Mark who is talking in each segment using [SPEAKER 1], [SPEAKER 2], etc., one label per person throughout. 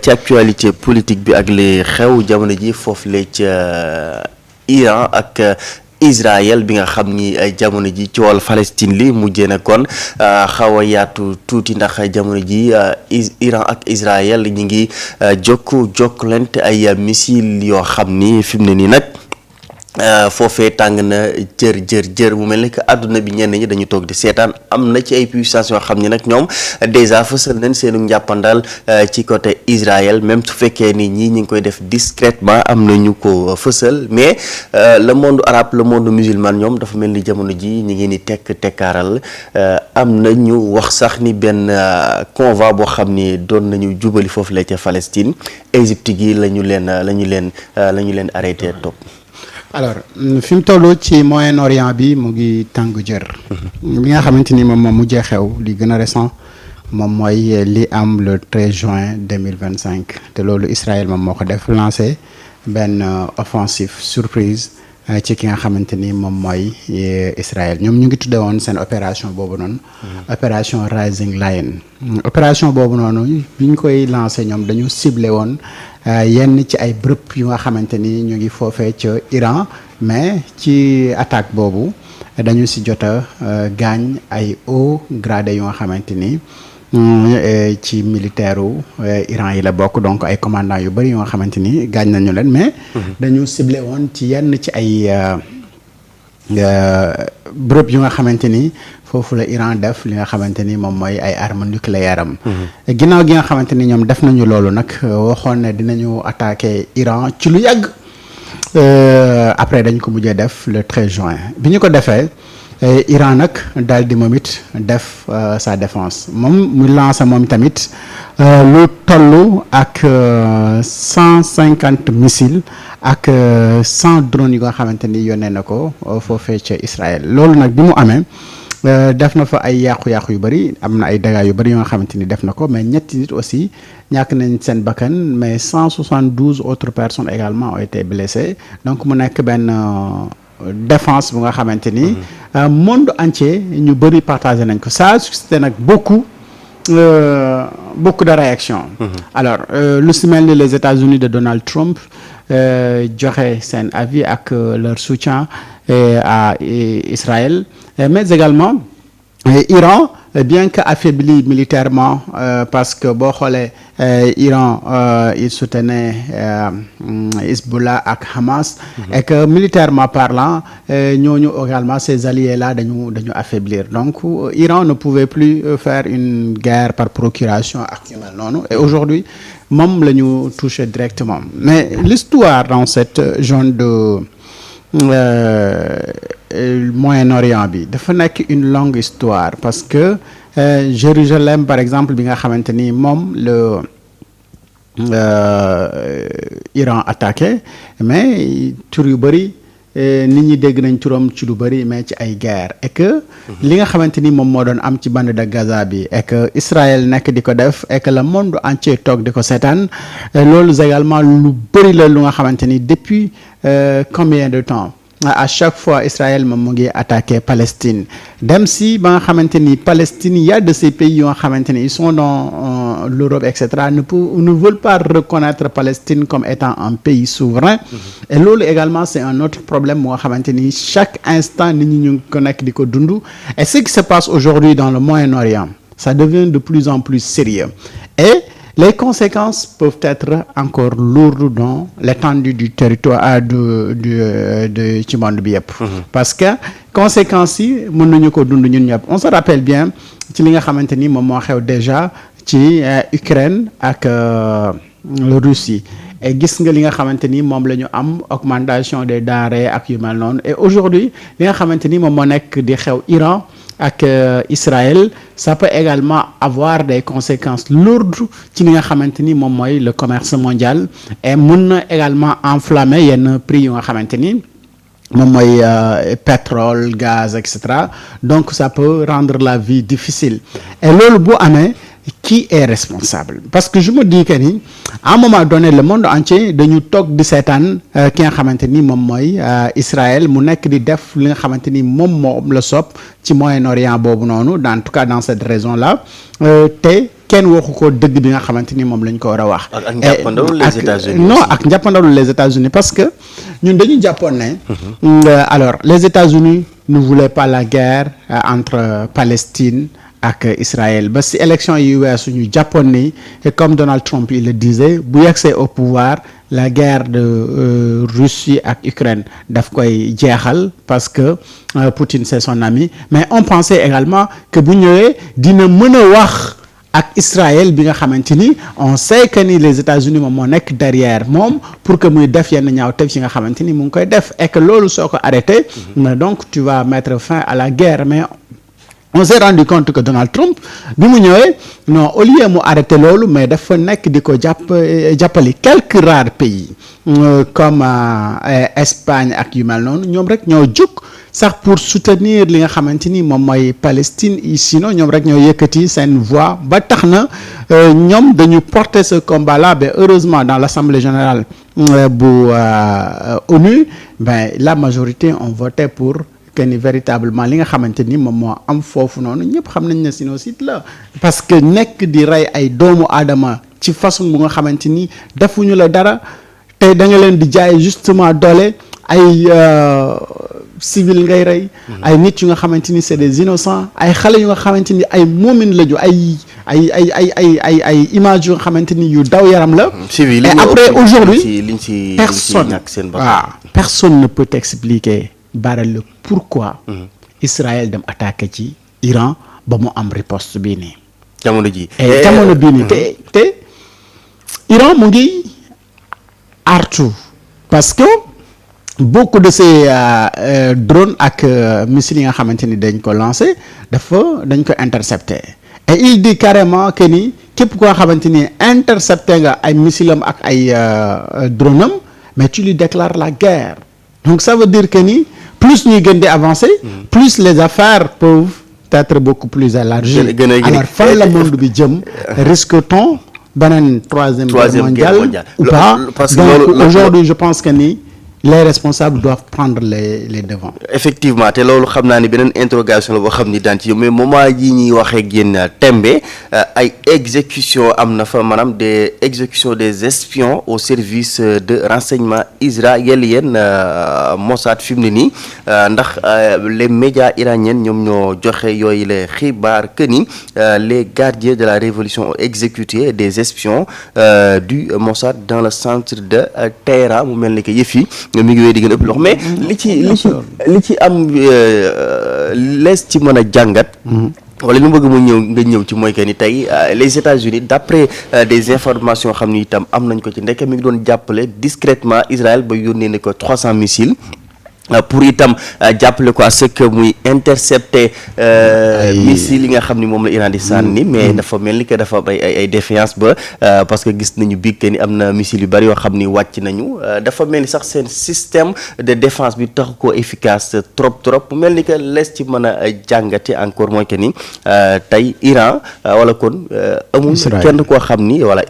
[SPEAKER 1] ci actualité politique bi ak li xew jamono ji foofu la ca Iran ak Israël bi nga xam ni jamono ji ci wàllu Palestine li mujjee na kon xaw a yaatu tuuti ndax jamono ji Iran ak Israël ñi ngi jokkalante ay missile yoo xam ni fi mu ne nii nag foofee tàng na jër mu mel ni que àdduna bi ñenn ñi dañu toog di seetaan am na ci ay puissance yoo xam ni nag ñoom déjà fësal nañ seenu njàppandal ci côté Israël même su fekkee ni ñii ñi ngi koy def discrètement am na ñu ko fësal mais le monde arabe le monde musulman ñoom dafa mel ni jamono ji ñi ngi ni tekkaaral am na ñu wax sax ni benn convoi boo xam ni doon nañu jubali foofu la ca Palestine Égypte gi la ñu leen arrêté topp.
[SPEAKER 2] alors fi mu toll ci Moyen-Orient bi mu ngi tàng jër. li nga xamante ni moom mujjee xew li gën a récent moom mooy li am le 13 juin 2025 te loolu Israël moom moo ko def lancé benn offensive surprise ci ki nga xamante ni moom mooy Israël ñoom ñu ngi tuddee woon seen opération boobu noonu. opération Rising Lion. opération boobu noonu bi ñu koy lancé ñoom dañu ciblé woon. yenn ci ay bërëb yu nga xamante ni ñu ngi foofee ca Iran mais ci attaque boobu dañu si jot a gaañ ay haut gradé yu nga xamante ni ci militaire Iran yi la bokk donc ay commandants yu bëri yu nga xamante ni gaañ nañu leen mais dañu ciblé woon ci yenn ci ay bërëb yu nga xamante ni foofu la Iran def li nga xamante ni moom mooy ay armes nucléaires am. ginnaaw gi nga xamante ni ñoom def nañu loolu nag waxoon ne dinañu attaquer Iran ci lu yàgg après dañ ko mujjee def le 13 juin bi ñu ko defee Iran nag daal di moom it def sa défense moom mu lancé moom tamit lu toll ak 150 missiles ak 100 drones yu nga xamante ni yónnee na ko foofee ca Israël loolu nag bi mu amee. def na fa ay yàqu-yàqu yu bëri am na ay dégâts yu bëri yoo nga xamante ni def na ko mais ñetti nit aussi ñàkk nañ seen bakkan mais 172 autres personnes également ont été blessées donc mu nekk benn défense bu nga xamante ni monde entier ñu bëri partagé nañ ko ça a suscité nag beaucoup de réactions. Alors lu si mel ni les États-Unis de Donald Trump joxe seen avis ak leur soutien à Israël mais également Iran bien que affaibli militairement parce que boo xoolee Iran il soutenait Hezbollah ak Hamas et que militairement parlant ñooñu également ces alliés là dañu affaiblir donc Iran ne pouvait plus faire une guerre par procuration ak yu mel noonu et aujourd'hui moom la ñu touché directement mais l'histoire dans cette zone de Moyen-Orient bi dafa nekk une longue histoire parce que Jérusalem par exemple bi nga xamante ni moom le Iran attaqué mais tur yu bëri nit ñi dégg nañ turam ci lu bëri mais ci ay guerre et que li nga xamante ni moom moo doon am ci bande de Gaza bi et que Israël nekk di ko def et que le monde entier toog di ko seetaan loolu également lu bëri la lu nga xamante ni depuis combien de temps à chaque fois Israël moom mu ngi attaqué Palestine dem si ba nga xamante ni Palestine y a de ces pays yoo nga xamante ni ils sont dans l'Europe et cetera ne veulent pas reconnaître Palestine comme étant un pays souverain et loolu également c'est un autre problème moo nga xamante ni chaque instant nit ñi ñu ngi ko nekk di ko dund et ce qui se passe aujourd'hui dans le Moyen-Orient ça devient de plus en plus sérieux et les conséquences peuvent être encore lourdes dans l'étendue du territoire de ci monde bi yëpp. parce que conséquences yi mën nañu ko dund ñun ñëpp on se rappelle bien ci li nga xamante ni moom moo xew déjà ci Ukraine ak Russie et gis nga li nga xamante ni moom la ñu am augmentation des denrées ak yu mel noonu et aujourd'hui li nga xamante ni moom moo nekk di xew Iran ak Israël ça peut également avoir des conséquences lourdes ci li nga xamante ni moom mooy le commerce mondial et mën na également enflammer yenn prix yu nga xamante ni moom mooy pétrole gaz et cetera donc ça peut rendre la vie difficile et loolu bu amee qui est responsable parce que je me dis que ni à un moment donné le monde entier dañu toog di seetaan ki nga xamante ni moom mooy Israël mu nekk di def li nga xamante ni moom la soob ci Moyen-Orient boobu noonu en tout cas dans cette région là te kenn waxu ko dëgg bi nga xamante ni moom lañ ko war a wax.
[SPEAKER 1] ak njàppandalu les États-Unis
[SPEAKER 2] non ak njàppandalu les États-Unis parce que ñun dañu jàppoon ne. alors les États-Unis ne voulaient pas la guerre entre Palestine ak Israël ba si élection yi weesu ñu jàppoon ni et comme Donald Trump il le disait bu yegsee au pouvoir la guerre de Russie ak Ukraine daf koy jeexal parce que Poutine c'est son ami mais on pensait également que bu ñëwee dina mën a wax ak Israël bi nga xamante ni on sait que ni les États-Unis moom moo nekk derrière moom pour que muy def yenn ñaawteef yi nga xamante ni mu ngi koy def et que loolu soo ko arrêté donc tu vas mettre fin à la guerre mais on s'est rendu compte que Donald Trump bi mu ñëwee non au lieu mu arrêté loolu mais dafa nekk di ko jàppali quelques rares pays comme Espagne ak yu mel noonu ñoom rek ñoo jóg sax pour soutenir li nga xamante ni moom mooy Palestine sinon ñoom rek ñoo yëkkati seen voix ba tax na ñoom dañu porter ce combat là mais heureusement dans l'Assemblée générale bu ONU ben la majorité ont voté pour que ni véritablement li nga xamante ni moom moo am foofu noonu ñëpp xam nañ ne génocide la parce que nekk di rey ay doomu aadama ci façon bu nga xamante ni defuñu la dara tey da nga leen di jaay justement doole ay civil ngay rey ay nit yu nga xamante ni c'est des innocents ay xale yu nga xamante ni ay moomin la ju ay images yu nga xamante ni yu daw yaram la et après aujourd'hui personne ne peut t'expliquer baral le pourquoi Israël dem attaqué ci Iran ba mu am riposte bii nii
[SPEAKER 1] jamono ji
[SPEAKER 2] jamono bii nii te Iran mu ngi artu parce que beaucoup de ces drones ak missiles yi nga xamante ni dañ ko lancé dañ ko intercepté et il dit carrément que ni képp koo xamante ni intercepté nga ay missiles am ak ay drone am mais tu lui déclares la guerre donc ça veut dire que ni plus ñuy gën di avancer plus les affaires peuvent être beaucoup plus élargies alors fan la monde bi jëm risque-t-on beneen troisième guerre mondiale ou pas donc aujourd'hui je pense que ni les responsables doivent prendre les devants.
[SPEAKER 1] effectivement te loolu xam naa ni beneen interrogation la boo xam ni daan ci yow mais moment yi ñuy waxee ak yéen tembe ay exécution am na fa maanaam des exécutions des espions au service de renseignement israélien Mossad fi mu ne nii ndax les médias iraniens ñoom ñoo joxe yooyu les xibaar que ni les gardiens de la révolution ont exécuté des espions du Mossad dans le centre de Téhéran mu mel ni que yëf yi mi ngi wéy di gën a ëpp loxo mais li ci am lees ci mën a jàngat wala li mu bëgg mu ñëw ci mooy que ni tey les États-Unis d'après des informations xam ni itam am nañ ko ci ndeke mi ngi doon jàppale discrètement Israël ba yónnee ne ko 300 missiles pour itam jàppale ko à ce que muy intercepter missiles yi nga xam ni moom la Iran di sànni mais dafa mel ni que dafa am ay défiance ba parce que gis nañu biig que ni am na missiles yu bari yoo xam ni wàcc nañu dafa mel ni sax seen système de défense bi tax ko efficace trop mu mel ni que lees ci mën a jàngate encore mooy que ni tey Iran wala kon amul kenn koo xam ni wala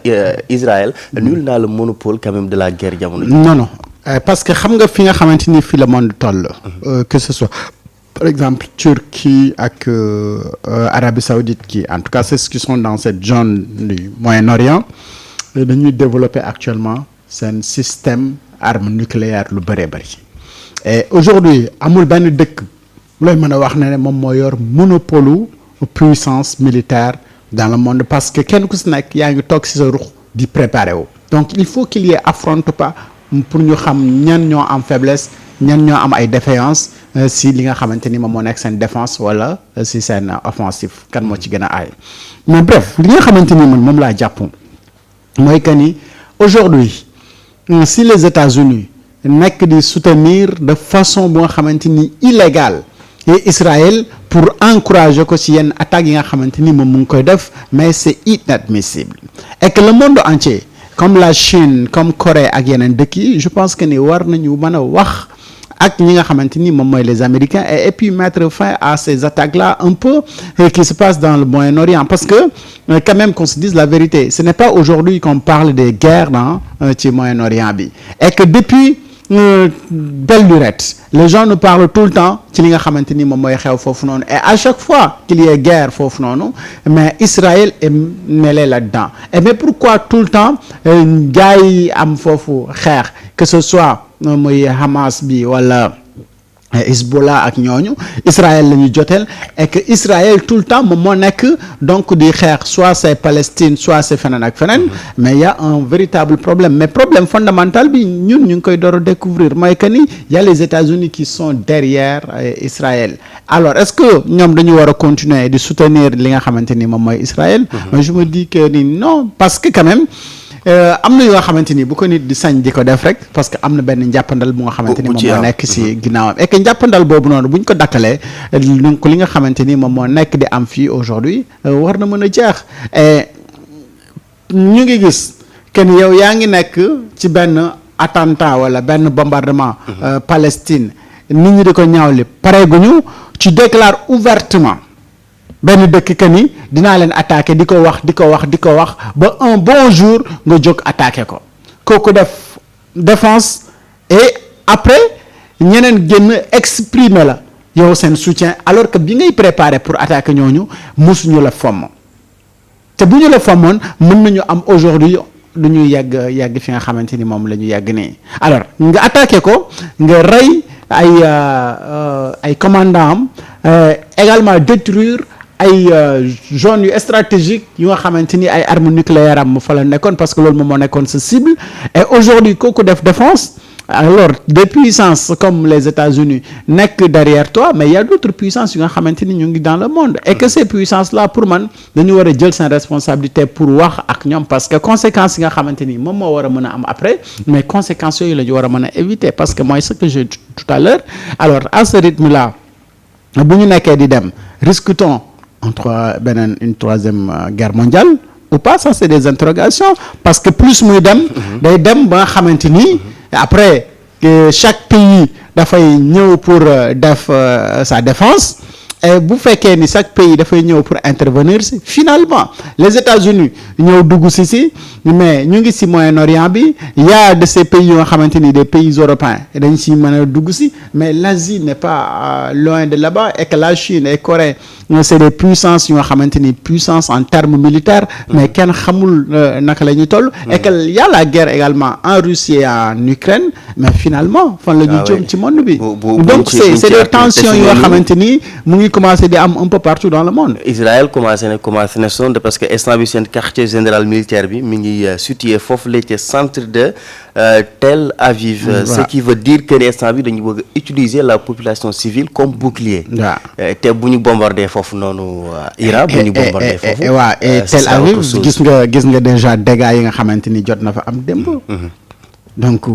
[SPEAKER 1] Israël nul n'a le monopole quand même de la guerre jamono ji.
[SPEAKER 2] non parce que xam nga fi nga xamante ni fi le monde toll que ce soit par exemple Turquie ak Arabie Saoudite qui en tout cas c'est ceux qui sont dans cette zone du Moyen-Orient dañuy développer actuellement seen système arme nucléaire lu bëree bëri et aujourd'hui amul benn dëkk looy mën a wax ne moom moo yor monopole puissance militaire dans le monde parce que kenn ku si nekk yaa ngi toog si sa ruux di préparer wu donc il faut qu'il y ait affrontement pour ñu xam ñan ñoo am faiblesse ñan ñoo am ay défaillance si li nga xamante ni moom moo nekk seen défense wala si seen offensif kan moo ci gën a aay mais bref li nga xamante ni man moom laa jàpp mooy que ni aujourd'hui si les États-Unis nekk di soutenir de façon bu nga xamante ni illégale et Israël pour encourager ko ci yenn attaques yi nga xamante ni moom mu ngi koy def mais c'est inadmissible et que le monde entier comme la Chine comme Corée ak yeneen dëkk yi je pense que ni war nañu mën a wax ak ñi nga xamante ni moom mooy les Américains et puis mettre fin à ces attaques-là un peu qui se passent dans le Moyen-Orient parce que quand même qu'on se dise la vérité ce n'est pas aujourd'hui qu'on parle des guerres dans ci Moyen-Orient bi et que depuis belle lurette les gens nous parlent tout le temps ci li nga xamante ni moom mooy xew foofu noonu et à chaque fois qu'il y ait guerre foofu noonu mais Israël est mêlé là-dedans et mais pourquoi tout le temps gars yi am foofu xeex que ce soit muy Hamas bi wala Hezbollah ak ñooñu Israël la ñu joteel et que Israël tout le temps moom moo nekk donc di xeex soit c'est Palestine soit c'est feneen ak feneen mais il y a un véritable problème mais problème fondamental bi ñun ñu ngi koy door a découvrir mooy que ni y a les États-Unis qui sont derrière Israël alors est-ce que ñoom dañu war a continuer di soutenir li nga xamante ni moom mooy Israël mais je me dis que ni non parce que quand même am na yoo xamante ni bu ko nit di sañ di ko def rek parce que am na benn njàppandal bu nga xamante ni moom moo nekk ci ginnaawam et que njàppandal boobu noonu bu ñu ko dakkalee donc li nga xamante ni moom moo nekk di am fii aujourd'hui war na mën a jeex et ñu ngi gis que ni yow yaa ngi nekk ci benn attentat wala benn bombardement Palestine nit ñi di ko ñaawli pareeguñu tu déclares ouvertement benn dëkk que ni dinaa leen attaquer di ko wax ba un bon jour nga jóg attaquer ko kooku def défense et après ñeneen génn exprimer la yow seen soutien alors que bi ngay préparer pour attaquer ñooñu musuñu la fomm te bu ñu la fommoon mën nañu am aujourd'hui du ñuy yàgg fi nga xamante ni moom la ñu yàgg nii alors nga attaquer ko nga rey ay commandant am également détruire ay zones yu stratégiques yu nga xamante ni ay armes nucléaires am mu fa la nekkoon parce que loolu moom moo nekkoon sa cible et aujourd'hui kooku def défense alors des puissances comme les États-Unis nekk derrière toi mais il y a d'autres puissances yu nga xamante ni ñu ngi dans le monde et que ces puissances là pour man dañu war a jël seen responsabilité pour wax ak ñoom parce que conséquences yi nga xamante ni moom moo war a mën a am après mais conséquences yooyu la ñu war a mën a éviter parce que mooy ce que j'ai dit tout à l'heure alors à ce rythme là bu ñu nekkee di dem risque-t-on une troisième guerre mondiale ou pas ça c'est des interrogations parce que plus muy dem day dem ba nga xamante ni après chaque pays dafay ñëw pour def sa défense et bu fekkee ni chaque pays dafay ñëw pour intervenir si finalement les États-Unis ñëw dugg si mais ñu ngi si Moyen-Orient bi il y a de ces pays yoo nga xamante ni des pays européens dañ si mën a dugg si mais l'Asie n'est pas loin de là-bas et que la Chine et Corée c'est des puissances yu nga xamante ni puissance en termes militaires mais kenn xamul naka la ñuy toll et que y a la guerre également en Russie et en Ukraine mais finalement fan la ñu jëm ci monde bi donc c'est des tensions yu nga xamante ni mu ngi commencé di am un peu partout dans le monde.
[SPEAKER 1] Israël commencé na sonde parce que instant bi seen quartier général militaire bi mi ngi situé foofu la ci centre de Tel Aviv. Voilà. Ce qui veut dire que instant bi dañu bëgg utiliser la population civile comme bouclier. te bu ñu bombardé foofu noonu Iran bu ñu bombardé foofu.
[SPEAKER 2] waaw et Tel Aviv gis nga déjà dégâts yi nga xamante ni jot na fa am démb. donc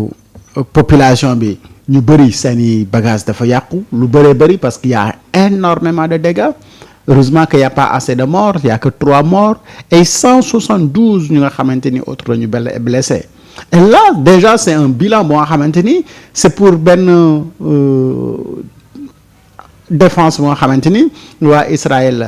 [SPEAKER 2] population bi. ñu bëri seeni bagage dafa yàqu lu bëree bëri parce qu'il y a énormément de dégâts heureusement qu'il y a pas assez de morts il y a que 3 morts et 172 ñu nga xamante ni autres la ñu blessé et là déjà c'est un bilan boo nga xamante ni c'est pour benn défense bu nga xamante ni waa Israël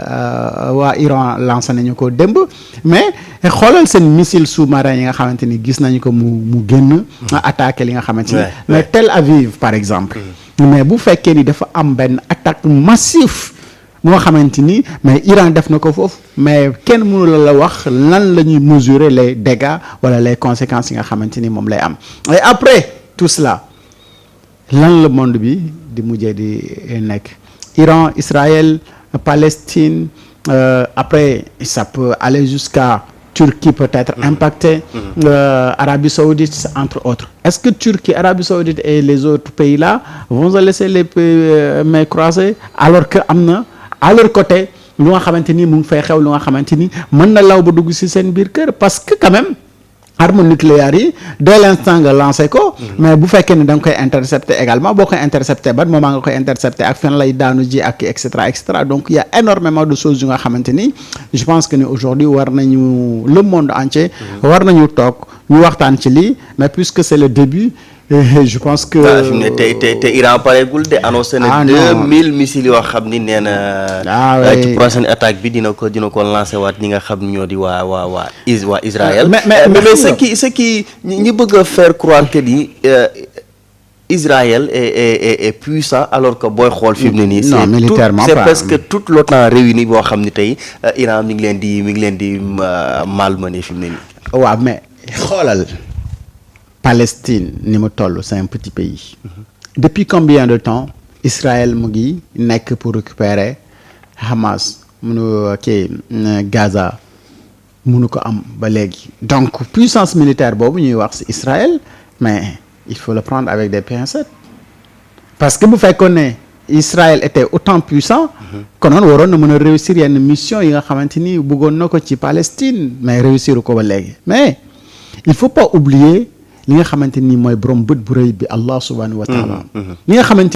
[SPEAKER 2] waa Iran lancé nañu ko démb mais xoolal seen missile sous-marin yi nga xamante ni gis nañu ko mu génn attaqué li nga xamante ni mais Tel Aviv par exemple mais bu fekkee ni dafa am benn attaque massif bu nga xamante ni mais Iran def na ko foofu mais kenn mënu la wax lan la ñuy mesurer les dégâts wala les conséquences yi nga xamante ni moom lay am et après tout cela lan la monde bi di mujjee di nekk Iran, Israël, Palestine, après ça peut aller jusqu'à Turquie peut-être impactée, Arabie Saoudite entre autres. Est-ce que Turquie, Arabie Saoudite et les autres pays là vont se laisser les mains croisées alors que am na à leur côté lu nga xamante ni mu ngi fay xew lu nga xamante ni mën na law ba dugg ci seen biir kër parce que quand même arme nucléaire yi dès l'instant nga lancé ko mais bu fekkee ne da nga koy intercepter également boo koy intercepter ban moment nga koy intercepter ak fan lay daanu ji ak et cetera donc il y a énormément de choses yu nga xamante ni je pense que ne aujourd'hui war nañu le monde entier war nañu toog ñu waxtaan ci lii mais puisque c'est le début je pense que.
[SPEAKER 1] fi mu ne te Iran pareegul de annoncé na 2000 missiles yoo xam ni nee na. ci prochaine attaque bi dina ko lancé waat ñi nga xam ñoo di waa Israël. mais ce qui ñi bëgg a faire croire que ni Israël est puissant alors que booy xool fi mu ne nii.
[SPEAKER 2] non militairement
[SPEAKER 1] c'est presque toute l'OTAN réunie boo xam ni tey Iran mi ngi leen di malmené fi mu ne nii.
[SPEAKER 2] waaw mais xoolal. Palestine ni mu toll c'est un petit pays. Depuis combien de temps Israël mu ngi nekk pour récupérer Hamas Gaza munu ko am ba léegi. Donc puissance militaire boobu ñuy wax ci Israël mais il faut le prendre avec des pincettes parce que bu fekkoon ne Israël était autant puissant. konoon waroon na mën a réussir yenn mission yi nga xamante ni bëggoon na ko ci Palestine mais réussir ko ba léegi mais il faut pas oublier. li nga xamante ni mooy borom bët bu rëy bi Allah subhanahu wa taala li nga xamante